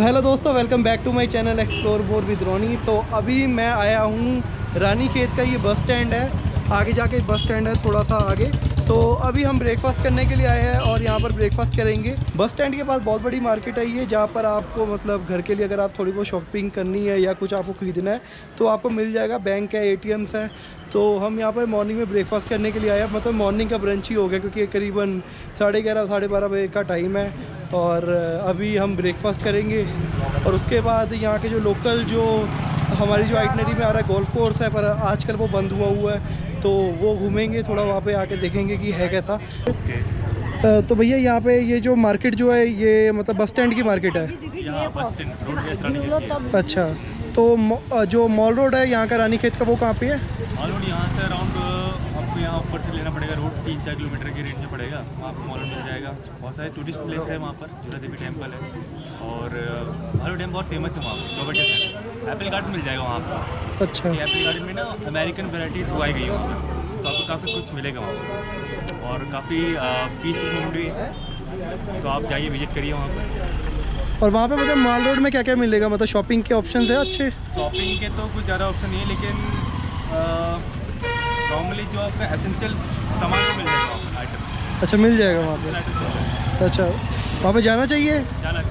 Hello दोस्तों, welcome back to my channel explore more with Roni. तो अभी मैं आया हूँ रानी खेत का, ये बस स्टैंड है, आगे जाके बस स्टैंड है थोड़ा सा आगे। तो अभी हम ब्रेकफास्ट करने के लिए आए हैं और यहाँ पर ब्रेकफास्ट करेंगे। बस स्टैंड के पास बहुत बड़ी मार्केट है ये, जहाँ पर आपको मतलब घर के लिए अगर आप थोड़ी बहुत शॉपिंग करनी है या कुछ आपको ख़रीदना है तो आपको मिल जाएगा। बैंक है, ATMs है। तो हम यहाँ पर मॉर्निंग में ब्रेकफास्ट करने के लिए आए हैं, मतलब मॉर्निंग का ब्रंच ही हो गया क्योंकि करीबन 11:30 12:30 बजे का टाइम है। और अभी हम ब्रेकफास्ट करेंगे और उसके बाद यहाँ के जो लोकल जो हमारी जो आइटनरी में आ रहा है गोल्फ कोर्स है, पर आजकल वो बंद हुआ है, तो वो घूमेंगे थोड़ा, वहाँ पे आके देखेंगे कि है कैसा। तो भैया यहाँ पे ये जो मार्केट जो है ये मतलब बस स्टैंड की मार्केट है। Bus stand road. अच्छा, तो जो मॉल रोड है यहाँ का रानी खेत का, वो कहाँ पे है? मॉल रोड यहाँ से अराउंड आपको यहाँ ऊपर से लेना पड़ेगा, रोड 3-4 किलोमीटर की रेंज में पड़ेगा, वहाँ पर मॉल रोड मिल जाएगा। बहुत सारे टूरिस्ट प्लेस है वहाँ पर, जुड़ा देवी टेम्पल है और भालू डैम बहुत फेमस है वहाँ पर, चौबटे एप्पल गार्डन मिल जाएगा वहाँ पर। अच्छा, एप्पल गार्डन में ना अमेरिकन वेराइटीज़ उगाई गई है वहाँ पर, तो आपको काफ़ी कुछ मिलेगा वहाँ पर और काफ़ी पीसफुल मोमेंट भी है, तो आप जाइए विजिट करिए वहाँ पर। और वहाँ पे मतलब मॉल रोड में क्या क्या मिलेगा, मतलब शॉपिंग के ऑप्शन है अच्छे? शॉपिंग के तो कुछ ज़्यादा ऑप्शन नहीं है, लेकिन नॉर्मली जो आपका एसेंशियल सामान तो मिल जाएगा वहाँ पर, आइटम। अच्छा, मिल जाएगा वहाँ पे। अच्छा, वहाँ पे जाना चाहिए? जाना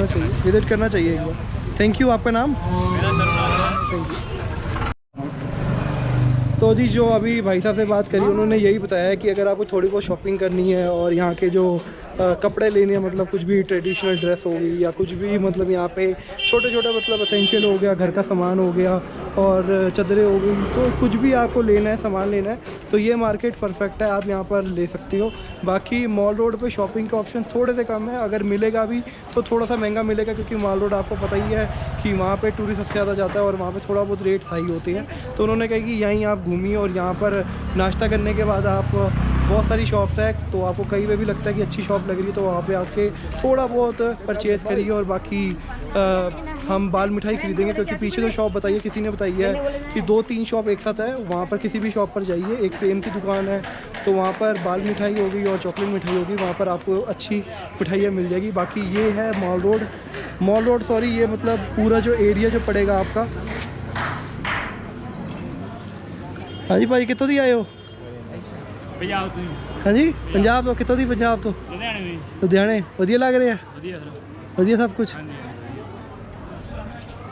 चाहिए, विजिट करना चाहिए एक बार। Thank you. आपका नाम? मेरा सर नाम है। Thank you. तो जी जो अभी भाई साहब से बात करी, उन्होंने यही बताया कि अगर आपको थोड़ी बहुत शॉपिंग करनी है और यहाँ के जो कपड़े लेने हैं, मतलब कुछ भी ट्रेडिशनल ड्रेस हो गई या कुछ भी, मतलब यहाँ पे छोटे छोटे मतलब एसेंशियल हो गया, घर का सामान हो गया और चादरें हो गई, तो कुछ भी आपको लेना है, सामान लेना है, तो ये मार्केट परफेक्ट है, आप यहाँ पर ले सकते हो। बाकी मॉल रोड पे शॉपिंग के ऑप्शन थोड़े से कम है, अगर मिलेगा भी तो थोड़ा सा महंगा मिलेगा क्योंकि मॉल रोड आपको पता ही है कि वहाँ पे टूरिस्ट सबसे ज़्यादा जाता है और वहाँ पे थोड़ा बहुत रेट हाई होते हैं। तो उन्होंने कहा कि यहीं आप घूमिए और यहाँ पर नाश्ता करने के बाद आप बहुत सारी शॉप्स है, तो आपको कहीं पे भी लगता है कि अच्छी शॉप लग रही है तो वहाँ पे आके थोड़ा बहुत परचेज़ करिए। और बाकी हम बाल मिठाई खरीदेंगे क्योंकि पीछे जो शॉप बताइए किसी ने बताई है कि 2-3 शॉप एक साथ है, वहाँ पर किसी भी शॉप पर जाइए, एक प्रेम की दुकान है तो वहाँ पर बाल मिठाई होगी और चॉकलेट मिठाई होगी, वहाँ पर आपको अच्छी मिठाइयाँ मिल जाएगी। बाकी ये है मॉल रोड सॉरी, ये मतलब पूरा जो एरिया जो पड़ेगा आपका। हाँ जी भाई, कितों दी आए हो? हाँ जी, पंजाब तो कितों दी? पंजाब तो लुधियाने। वधिया लग रहे हैं, वधिया सब कुछ।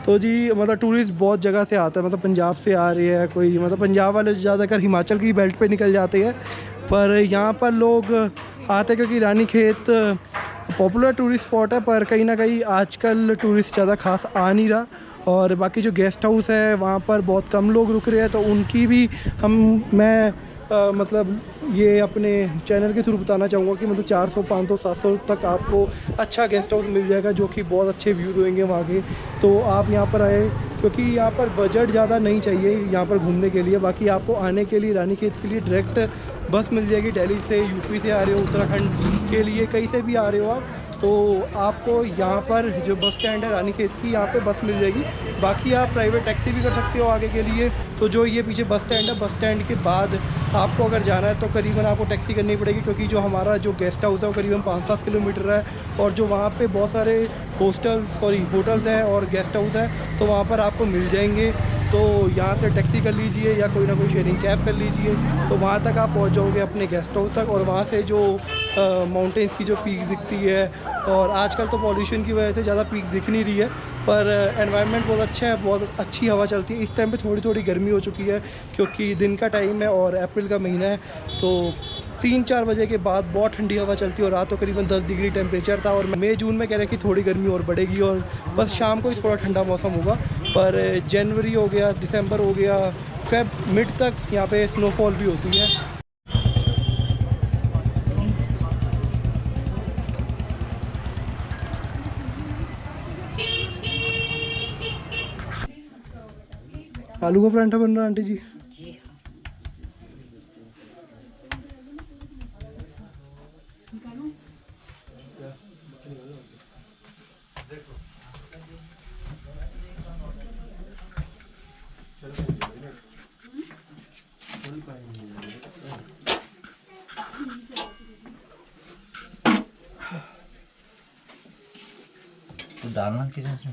तो जी मतलब टूरिस्ट बहुत जगह से आता है, मतलब पंजाब से आ रही है कोई, मतलब पंजाब वाले ज़्यादातर हिमाचल की बेल्ट पे निकल जाते हैं, पर यहाँ पर लोग आते हैं क्योंकि रानी खेत पॉपुलर टूरिस्ट स्पॉट है, पर कहीं ना कहीं आजकल टूरिस्ट ज़्यादा खास आ नहीं रहा। और बाकी जो गेस्ट हाउस है वहाँ पर बहुत कम लोग रुक रहे हैं, तो उनकी भी मैं मतलब ये अपने चैनल के थ्रू बताना चाहूँगा कि मतलब 400 500 700 तक आपको अच्छा गेस्ट हाउस मिल जाएगा जो कि बहुत अच्छे व्यू देंगे वहाँ के। तो आप यहाँ पर आए क्योंकि यहाँ पर बजट ज़्यादा नहीं चाहिए यहाँ पर घूमने के लिए। बाकी आपको आने के लिए रानी खेत के लिए डायरेक्ट बस मिल जाएगी, दिल्ली से, यूपी से आ रहे हो, उत्तराखंड के लिए कहीं से भी आ रहे हो आप, तो आपको यहाँ पर जो बस स्टैंड है रानी खेत की, यहाँ पे बस मिल जाएगी। बाकी आप प्राइवेट टैक्सी भी कर सकते हो आगे के लिए। तो जो ये पीछे बस स्टैंड है, बस स्टैंड के बाद आपको अगर जाना है तो करीबन आपको टैक्सी करनी पड़ेगी क्योंकि जो हमारा जो गेस्ट हाउस है वो करीबन 5-7 किलोमीटर है और जो वहाँ पे बहुत सारे होटल्स हैं और गेस्ट हाउस है, तो वहाँ पर आपको मिल जाएंगे। तो यहाँ से टैक्सी कर लीजिए या कोई ना कोई शेयरिंग कैब कर लीजिए, तो वहाँ तक आप पहुँच जाओगे अपने गेस्ट हाउस तक। और वहाँ से जो माउंटेन्स की जो पीक दिखती है, और आजकल तो पॉल्यूशन की वजह से ज़्यादा पीक दिख नहीं रही है, पर एनवायरनमेंट बहुत अच्छा है, बहुत अच्छी हवा चलती है। इस टाइम पे थोड़ी थोड़ी गर्मी हो चुकी है क्योंकि दिन का टाइम है और अप्रैल का महीना है, तो 3-4 बजे के बाद बहुत ठंडी हवा चलती है और रात को करीबन 10 डिग्री टेम्परेचर था। और मई जून में कह रहे हैं कि थोड़ी गर्मी और बढ़ेगी और बस शाम को ही थोड़ा ठंडा मौसम होगा। पर जनवरी हो गया, दिसंबर हो गया, फेब मिड तक यहाँ पे स्नोफॉल भी होती है। आलू का परांठा बन रहा है आंटी जी। कुछ डालना किचन से।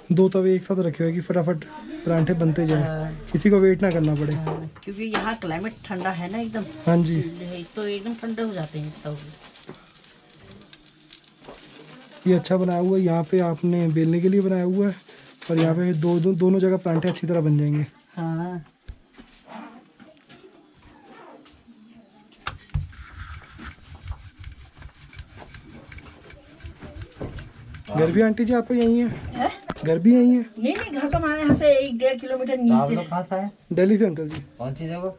दो तवे एक साथ रखे हुए कि फटाफट परांठे बनते जाए, किसी को वेट ना करना पड़े। क्योंकि यहाँ क्लाइमेट ठंडा है ना एकदम, हाँ जी, तो एकदम ठंडे हो जाते हैं तब। ये अच्छा बनाया हुआ है। यहाँ पे आपने बेलने के लिए बनाया हुआ है और यहाँ पे दोनों जगह परांठे अच्छी तरह बन जाएंगे। हाँ घर भी आंटी जी आपको यहीं है? घर भी यहीं है? नहीं नहीं, घर तो हमारे यहाँ से 1-1.5 किलोमीटर आप नीचे। लोग कहाँ से आए? दिल्ली से अंकल जी। कौन सी जगह?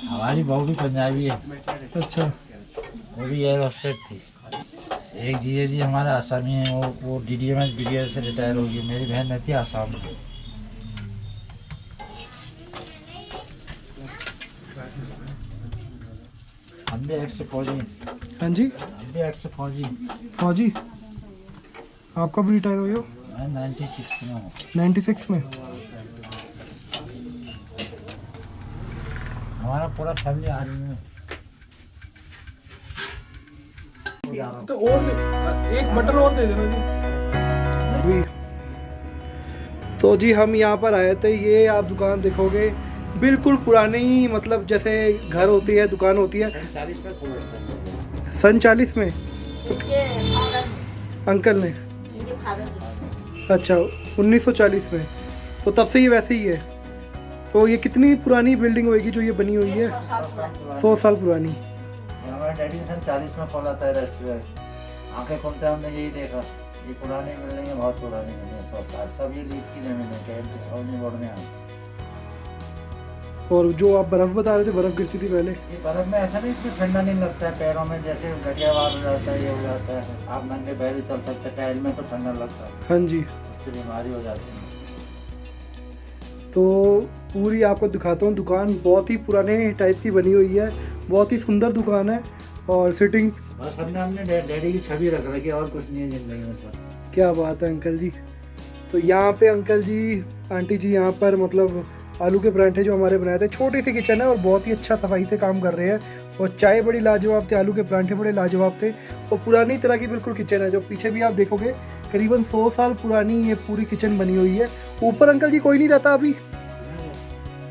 हमारी बहू भी पंजाबी है। अच्छा, वो भी एयर होस्टेस थी। एक जीजे जी हमारा आसामी है, वो DDMS BDS से रिटायर हो गई। मेरी बहन रहती है आसाम में। हम भी एक्स फौजी। हाँ जी, हम भी एक्स फौजी। फौजी आप कब रिटायर हुए हो? मैं 96 में हूँ। 96 में? हमारा पूरा फैमिली आर्मी में। तो और एक बटन और दे देना जी। तो जी हम यहाँ पर आए थे, ये आप दुकान देखोगे बिल्कुल पुरानी, मतलब जैसे घर होती है, दुकान होती है। सन 40 में अंकल ने? अच्छा, 1940 में। तो तब से ये वैसे ही है। तो ये कितनी पुरानी बिल्डिंग होगी जो ये बनी हुई है? 100 साल पुरानी। हमारे डैडी ने सन 40 में खोला था रेस्टोरेंट। आंखें खोलते हमने यही देखा, ये पुरानी बिल्डिंग है, बहुत पुरानी बिल्डिंग है, 100 साल। सब ये लीज की जमीन है, KMT छावनी बोर्ड में है। और जो आप बर्फ़ बता रहे थे, बर्फ़ गिरती थी पहले? ये बर्फ में ऐसा नहीं, इसमें ठंडा नहीं लगता है पैरों में, जैसे गठियावार हो जाता है, ये हो जाता है। आप नंगे पैर ही चल सकते हैं, टाइल में तो ठंडा लगता है, हाँ जी। उससे बीमारी हो जाती है। तो पूरी आपको दिखाता हूँ। दुकान बहुत ही पुराने टाइप की बनी हुई है, बहुत ही सुंदर दुकान है। और सिटिंग, बस हमने डैडी की छवि रख रखी है, और कुछ नहीं है ज़िंदगी में सर। क्या बात है अंकल जी। तो यहाँ पे अंकल जी, आंटी जी यहाँ पर मतलब आलू के परांठे जो हमारे बनाए थे, छोटी सी किचन है और बहुत ही अच्छा सफाई से काम कर रहे हैं। और चाय बड़ी लाजवाब थे, आलू के परांठे बड़े लाजवाब थे। और पुरानी तरह की बिल्कुल किचन है। जो पीछे भी आप देखोगे, करीबन 100 साल पुरानी ये पूरी किचन बनी हुई है। ऊपर अंकल जी कोई नहीं रहता अभी?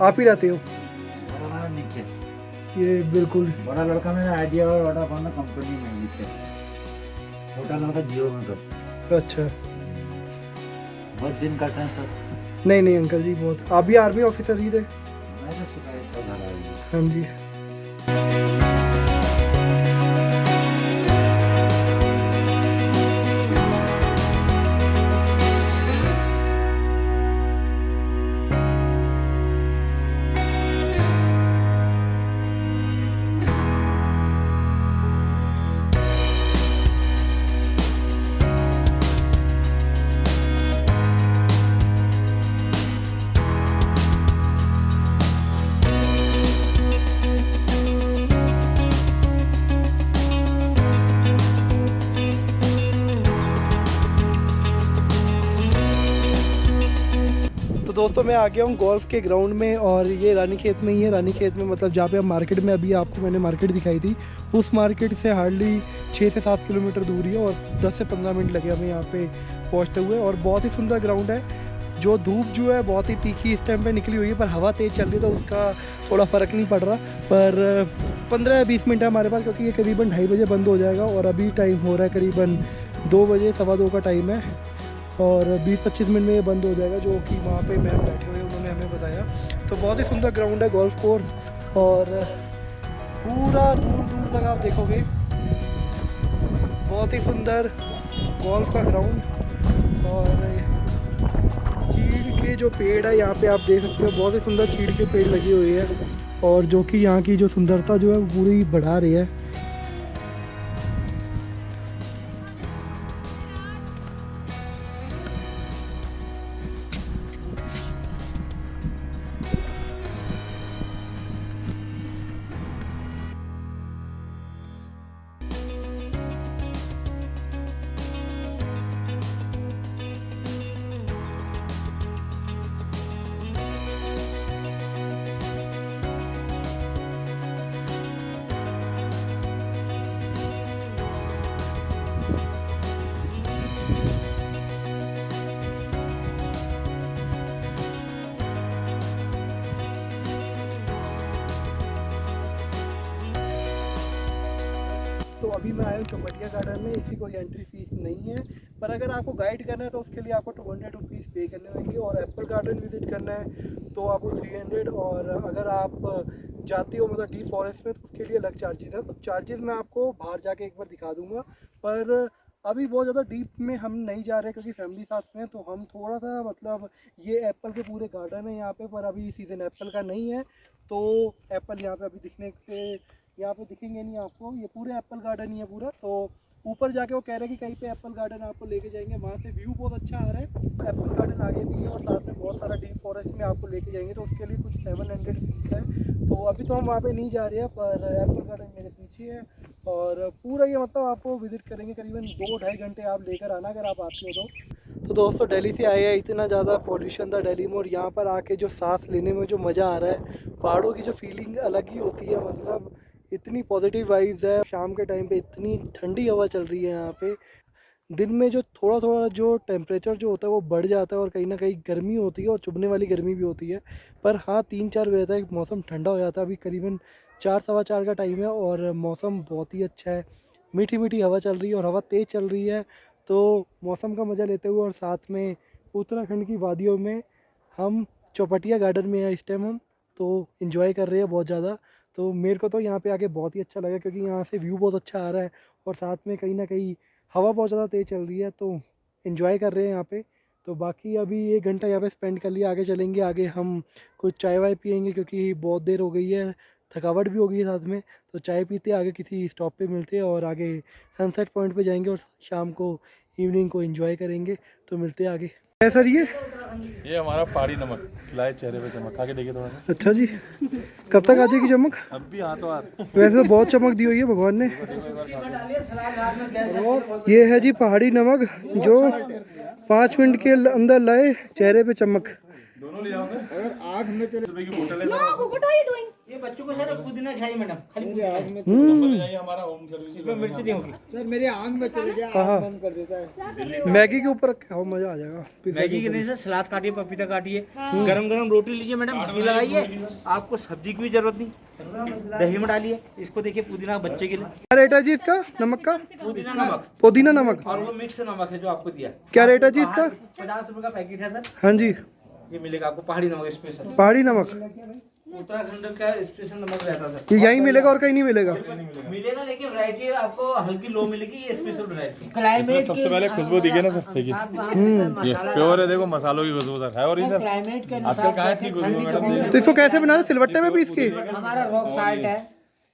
आप ही रहते हो? हमारा नीचे ये बिल्कुल बड़ा लड़का मेरा आइडिया और वोडाफोन कंपनी में नीचे, छोटा लड़का जियो में करता। अच्छा, बहुत दिन काटते हैं सर। नहीं नहीं अंकल जी, बहुत। आप भी आर्मी ऑफिसर ही थे? मैं तो शिकायत कर रहा हूँ। हाँ जी। तो दोस्तों मैं आ गया हूँ गोल्फ के ग्राउंड में, और ये रानीखेत में ही है। रानीखेत में मतलब जहाँ पे हम मार्केट में, अभी आपको मैंने मार्केट दिखाई थी, उस मार्केट से हार्डली 6 से 7 किलोमीटर दूरी है। और 10 से 15 मिनट लगे हमें यहाँ पे पहुँचते हुए। और बहुत ही सुंदर ग्राउंड है। जो धूप जो है बहुत ही तीखी इस टाइम पे निकली हुई है, पर हवा तेज़ चल रही है तो उसका थोड़ा फ़र्क नहीं पड़ रहा। पर 15 या 20 मिनट है हमारे पास, क्योंकि ये करीबन 2:30 बजे बंद हो जाएगा। और अभी टाइम हो रहा है करीबन 2 बजे, 2:15 का टाइम है। और 20-25 मिनट में ये बंद हो जाएगा, जो कि वहाँ पे मैम बैठे हुए उन्होंने हमें बताया। तो बहुत ही सुंदर ग्राउंड है, गोल्फ कोर्स। और पूरा दूर दूर तक आप देखोगे, बहुत ही सुंदर गोल्फ का ग्राउंड। और चीड़ के जो पेड़ है यहाँ पे आप देख सकते हो, बहुत ही सुंदर चीड़ के पेड़ लगी हुई है। और जो कि यहाँ की जो सुंदरता जो है वो पूरी बढ़ा रही है। तो अभी मैं आया हूँ चौपटिया गार्डन में। इसी कोई एंट्री फीस नहीं है, पर अगर आपको गाइड करना है तो उसके लिए आपको 200 रुपीज़ पे करने होंगे, और एप्पल गार्डन विजिट करना है तो आपको 300, और अगर आप जाते हो मतलब डीप फॉरेस्ट में तो उसके लिए अलग चार्जेस है। तो चार्जेस मैं आपको बाहर जाके एक बार दिखा दूँगा, पर अभी बहुत ज़्यादा डीप में हम नहीं जा रहे क्योंकि फैमिली साथ में है, तो हम थोड़ा सा मतलब ये एप्पल के पूरे गार्डन है यहाँ पे, पर अभी सीज़न एप्पल का नहीं है तो एप्पल यहाँ पे अभी यहाँ पे दिखेंगे नहीं आपको। ये पूरे एप्पल गार्डन ही है पूरा। तो ऊपर जाके वो कह रहे हैं कि कहीं पे एप्पल गार्डन आपको लेके जाएंगे, वहाँ से व्यू बहुत अच्छा आ रहा है। एप्पल गार्डन आगे भी है और साथ में बहुत सारा डीप फॉरेस्ट में आपको लेके जाएंगे, तो उसके लिए कुछ 700 फीस है। तो अभी तो हम वहाँ पे नहीं जा रहे हैं, पर एप्पल गार्डन मेरे पीछे है और पूरा ये मतलब आपको विजिट करेंगे करीबन 2-2.5 घंटे आप लेकर आना अगर आप आते हो तो दोस्तों दिल्ली से आए हैं, इतना ज़्यादा पॉल्यूशन था दिल्ली में, और यहाँ पर आके जो सांस लेने में जो मज़ा आ रहा है, पहाड़ों की जो फीलिंग अलग ही होती है। मतलब इतनी पॉजिटिव वाइब्स है। शाम के टाइम पे इतनी ठंडी हवा चल रही है यहाँ पे। दिन में जो थोड़ा थोड़ा जो टेम्परेचर जो होता है वो बढ़ जाता है और कहीं ना कहीं गर्मी होती है और चुभने वाली गर्मी भी होती है, पर हाँ 3-4 बजे तक मौसम ठंडा हो जाता है। अभी करीबन 4-4:15 का टाइम है और मौसम बहुत ही अच्छा है। मीठी मीठी हवा चल रही है और हवा तेज़ चल रही है, तो मौसम का मज़ा लेते हुए और साथ में उत्तराखंड की वादियों में हम चौपटिया गार्डन में हैं इस टाइम हम, तो इन्जॉय कर रहे हैं बहुत ज़्यादा। तो मेरे को तो यहाँ पे आके बहुत ही अच्छा लगा क्योंकि यहाँ से व्यू बहुत अच्छा आ रहा है और साथ में कहीं ना कहीं हवा बहुत ज़्यादा तेज़ चल रही है, तो इन्जॉय कर रहे हैं यहाँ पे। तो बाकी अभी 1 घंटा यहाँ पे स्पेंड कर लिया, आगे चलेंगे, आगे हम कुछ चाय वाय पियेंगे क्योंकि बहुत देर हो गई है, थकावट भी हो गई है साथ में। तो चाय पीते आगे किसी स्टॉप पे मिलते हैं और आगे सनसेट पॉइंट पे जाएंगे और शाम को इवनिंग को एंजॉय करेंगे। तो मिलते हैं आगे। है सर ये हमारा पहाड़ी नमक लाए चेहरे पे चमक, खा के देखिए थोड़ा सा। अच्छा जी, कब तक आ जाएगी चमक? अब भी हाथों हाथ। वैसे तो बहुत चमक दी हुई है भगवान ने। ये है जी पहाड़ी नमक जो 5 मिनट के अंदर लाए चेहरे पे चमक। दोनों ले जाओ सर। आँख में रुपए की बोतल है ये बच्चों को सर पुदीना खाइए मैडम, खाली ले जाइए, हमारा होम सर्विस। इसमें मिर्ची नहीं होगी सर, मेरे आँख में चले जाए, आँख बंद कर देता है। मैगी के ऊपर खाओ, मजा आ जाएगा। मैगी के नहीं सर, सलाद काटिए, पपीता काटिए, गरम गरम रोटी लीजिए मैडम, घी लगाइए, आपको सब्जी की भी जरूरत नहीं, दही में डालिए इसको। देखिए पुदीना बच्चे के लिए। क्या रेट है जी इसका नमक का? पुदीना नमक, पुदीना नमक, और वो मिक्स नमक है जो आपको दिया। क्या रेट है जी इसका? 50 रुपए का पैकेट है सर। हाँ जी, ये मिलेगा आपको पहाड़ी नमक स्पेशल, पहाड़ी नमक उत्तराखंड का स्पेशल नमक रहता है सर। ये यहीं मिलेगा और कहीं नहीं मिलेगा? मिलेगा, लेकिन वैरायटी आपको हल्की लो मिलेगी, ये स्पेशल वैरायटी। इसमें सबसे पहले खुशबू दिखे ना सर, देखिए ये प्योर है, देखो मसालों की खुशबू सर है। और इधर आपके कहाँ इतनी खुशबू मैडम? तो इसको कैसे बनाते? सिलवट्टे में पीस के? हमारा रॉक साल्ट है,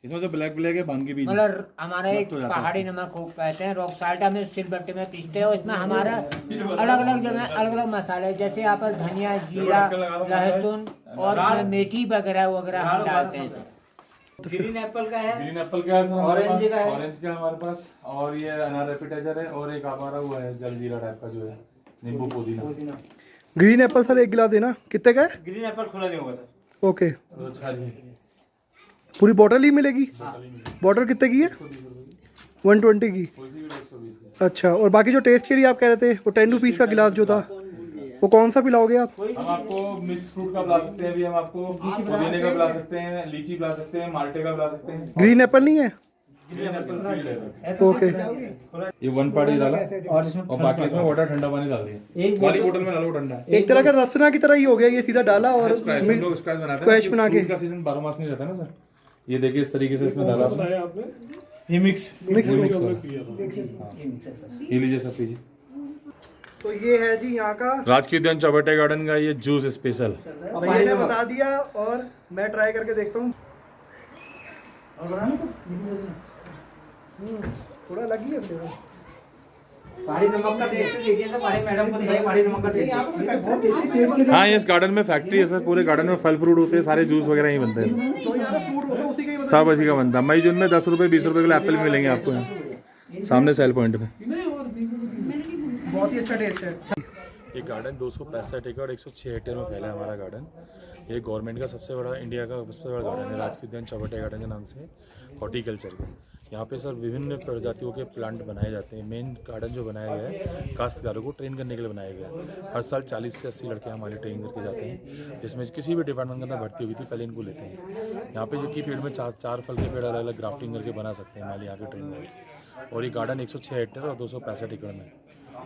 इसमें जो ब्लैक ब्लैक है भांग के बीच। मतलब हमारा एक पहाड़ी नमक को कहते हैं, रॉक साल्ट हमें सिलबट्टे में पीसते हैं और इसमें हमारा अलग अलग जगह अलग अलग मसाले, जैसे यहाँ पर धनिया, जीरा, लहसुन और इसमें मेथी वगैरह वगैरह हम डालते हैं सर। ग्रीन एप्पल का है, ग्रीन एप्पल का है सर, ऑरेंज का है, ऑरेंज का हमारे पास, और ये अनार एपिटाइजर है, और एक हमारा वो है जलजीरा टाइप का जो है नींबू पुदीना। ग्रीन एप्पल सर 1 गिलास देना। कितने का है? ग्रीन एप्पल खुला नहीं होगा सर। ओके, तो छालिए, पूरी बोतल ही मिलेगी? बोतल कितने की है? 120 की। अच्छा, और बाकी जो टेस्ट के लिए आप कह रहे थे वो 10 रुपीज़ का गिलास जो था, वो कौन सा पिलाओगे आप? हम आपको मिक्स फ्रूट का पिला सकते हैं, अभी हम आपको पुदीने का पिला सकते हैं, लीची पिला सकते हैं, माल्टे का पिला सकते हैं। ग्रीन एप्पल नहीं है? ग्रीन एप्पल सीड है। ओके, ये 1 पार्ट डाला और बाकी इसमें वाटर ठंडा पानी डाल दिया। एक वाली बोतल में डालो ठंडा। एक तरह का रसना की तरह ही हो गया, ये सीधा डाला और स्क्वैश हम लोग स्क्वैश बनाते हैं। स्क्वैश बना के। फ्रूट का सीजन 12 मास नहीं रहता ना सर। ये देखिए इस तरीके से इसमें डाला आपने, ये मिक्स मिक्स ये लीजिए सर, पीजिए। तो ये है जी यहाँ का राजकीय उद्यान चौबटिया गार्डन का ये जूस स्पेशल। भैया ने बता दिया और मैं ट्राई करके देखता हूँ। थोड़ा लगी है फ्लेवर। पहाड़ी नमक का टेस्ट देखिए सर, पहाड़ी मैडम को दिखाइए पहाड़ी नमक का टेस्ट। हाँ, ये इस गार्डन में फैक्ट्री है सर, पूरे गार्डन में फल फ्रूट होते हैं, सारे जूस वगैरह ही बनते हैं, तो यहाँ का फूड होता है उसी का ही सब इसी का बनता है। मई जून में 10 रुपये 20 रुपये किलो एप्पल मिलेंगे आपको यहाँ सामने सेल पॉइंट में। बहुत ही अच्छा टेस्ट है। ये गार्डन 265 एकड़ 106 हेक्टेयर में फैला है हमारा गार्डन। ये गवर्नमेंट का सबसे बड़ा, इंडिया का सबसे बड़ा गार्डन है, राजकीय उद्यान चौबटिया गार्डन के नाम से हॉर्टिकल्चर का। यहाँ पे सर विभिन्न प्रजातियों के प्लांट बनाए जाते हैं। मेन गार्डन जो बनाया गया है काश्तकारों को ट्रेन करने के लिए बनाया गया है। हर साल 40 से 80 लड़के हमारे ट्रेनिंग करके जाते हैं, जिसमें किसी भी डिपार्टमेंट के अंदर भर्ती हुई थी पहले इनको लेते हैं। यहाँ पे जो कि पेड़ में चार फल के पेड़ अलग अलग ग्राफ्टिंग करके बना सकते हैं हमारे यहाँ के ट्रेन में। और ये गार्डन 106 हेक्टेयर और 265 एकड़ में,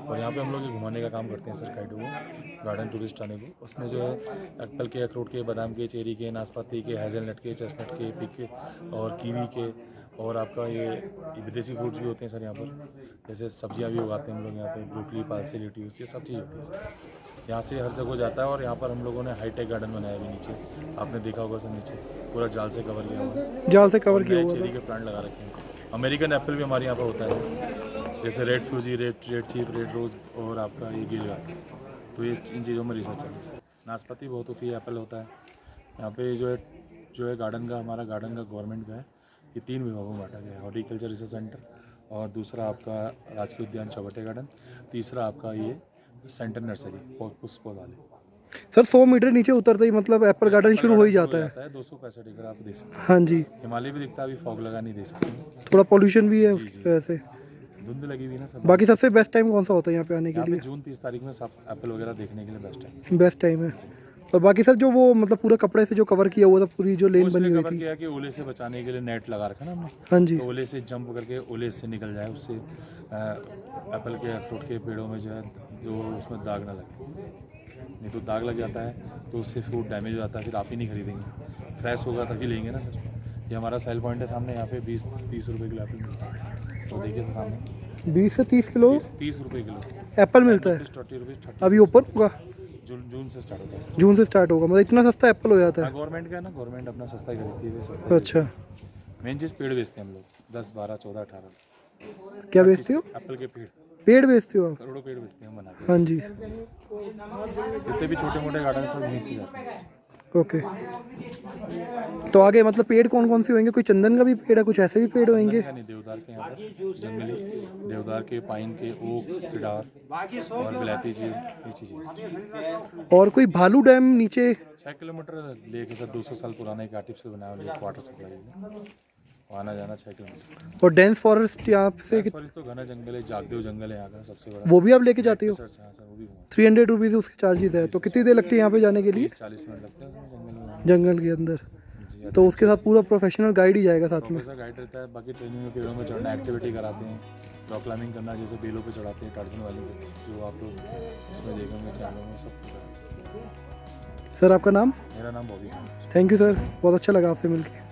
और यहाँ पे हम लोग ये घुमाने का काम करते हैं सर गाइडों को, गार्डन टूरिस्ट आने को। उसमें जो है एप्पल के, अखरोट के, बादाम के, चेरी के, नाशपाती के, हेज़लनट के, चेस्टनट के, पिक के और कीवी के, और आपका ये विदेशी फ्रूट्स भी होते हैं सर यहाँ पर। जैसे सब्जियाँ भी उगाते हैं हम लोग यहाँ पे, ब्रोकली, पालसी, लेट्यूस, ये सब चीज़ होती है सर। यहाँ से हर जगह जाता है। और यहाँ पर हम लोगों ने हाईटेक गार्डन बनाया है नीचे, आपने देखा होगा सर, नीचे पूरा जाल से कवर किया हुआ है। जाल से कवर किया हुआ चेरी के प्लांट लगा रखे हैं। अमेरिकन एप्पल भी हमारे यहाँ पर होता है सर, जैसे red fuji, red cheap, red rose और आपका ये गिल आता है। तो ये इन चीज़ों में रिसर्च चल रही है सर। नाशपाती बहुत होती है, एप्पल होता है यहाँ पे। जो है गार्डन का, हमारा गार्डन का गवर्नमेंट का है, ये 3 विभागों में बांटा गया है। हॉर्टिकल्चर रिसर्च सेंटर, और दूसरा आपका राजकीय उद्यान चौबटे गार्डन, तीसरा आपका ये सेंटर नर्सरी पुष्प पौधालय। सर 100 मीटर नीचे उतरते ही मतलब एप्पल गार्डन शुरू हो ही जाता है। 265 एकड़ आप देख सकते हैं। हाँ जी, हिमालय भी दिखता है, अभी फॉग लगा नहीं देख सकते, थोड़ा पॉल्यूशन भी है उसकी वजह से। धुंध लगी हुई ना सब। बाकी सबसे बेस्ट टाइम कौन सा होता है यहाँ पे आने के यहाँ पे लिए? जून 30 तारीख में सब एप्पल वगैरह देखने के लिए बेस्ट है। बेस्ट टाइम है। और बाकी सर जो वो मतलब पूरा कपड़े से जो कवर किया हुआ था, पूरी जो लेन बनी हुई कवर थी। किया कि ओले से बचाने के लिए नेट लगा रखा ना हमने। हाँ जी, तो ओले से जंप करके ओले से निकल जाए, उससे एप्पल के, अखरोट के पेड़ों में जो है जो उसमें दाग ना लगे। नहीं तो दाग लग जाता है तो उससे फ्रूट डैमेज हो जाता है, फिर आप ही नहीं खरीदेंगे। फ्रेश होगा तभी लेंगे ना सर। ये हमारा सेल पॉइंट है सामने, यहाँ पे 20-30 रुपये किलो एप्पल मिलता है। तो देखिए सर सामने 20 से 30 किलो 30 रुपये किलो एप्पल मिलता है। 40 रुपये। अभी ओपन होगा, जून से स्टार्ट होता है। जून से स्टार्ट होगा, मतलब इतना सस्ता एप्पल हो जाता है। गवर्नमेंट का है ना, गवर्नमेंट अपना सस्ता ही खरीदती है, सस्ता। अच्छा, मेन चीज़ पेड़ बेचते हैं हम लोग, 10, 12, 14, 18 क्या बेचते हो? एप्पल के पेड़। पेड़ बेचते हो आप? करोड़ों पेड़ बेचते हैं हम बना के। हाँ जी, जितने भी छोटे मोटे गार्डन सब यहीं से जाते हैं। ओके। तो आगे मतलब पेड़ कौन कौन से होंगे? कोई चंदन का भी पेड़ है, कुछ ऐसे भी पेड़ होंगे? नहीं, देवदार के यहाँ पर जंगली, देवदार के, पाइन के, ओक, सिडार और विलायती चीड़, ये चीज़ें। और कोई भालू डैम नीचे? 6 किलोमीटर लेक है सर, 200 साल पुराना एक आर्टिफिशियल बनाया हुआ लेक, वाटर सप्लाई है, आना जाना 6 किलोमीटर। और डेंस फॉरेस्ट यहाँ से तो घना जंगल है, जागदेव जंगल है यहाँ का सबसे बड़ा। वो भी आप लेके जाते हो? सर हाँ सर, वो भी घुमा। 300 रुपीज़ उसके चार्जेस है। तो कितनी देर लगती है यहाँ पे जाने के लिए? 40 मिनट लगते हैं उसमें जंगल में। जंगल के अंदर तो उसके साथ पूरा प्रोफेशनल गाइड ही जाएगा साथ में? प्रोफेसर गाइड रहता है। बाकी ट्रेनिंग में पेड़ों में चढ़ना, एक्टिविटी कराते हैं, रॉक क्लाइंबिंग करना, जैसे बेलों पे चढ़ाते हैं, टार्जन वाली पे, जो आप लोग इसमें देखेंगे चैनल में सब। सर आपका नाम? मेरा नाम बॉबी है। थैंक यू सर, बहुत अच्छा लगा आपसे मिलकर।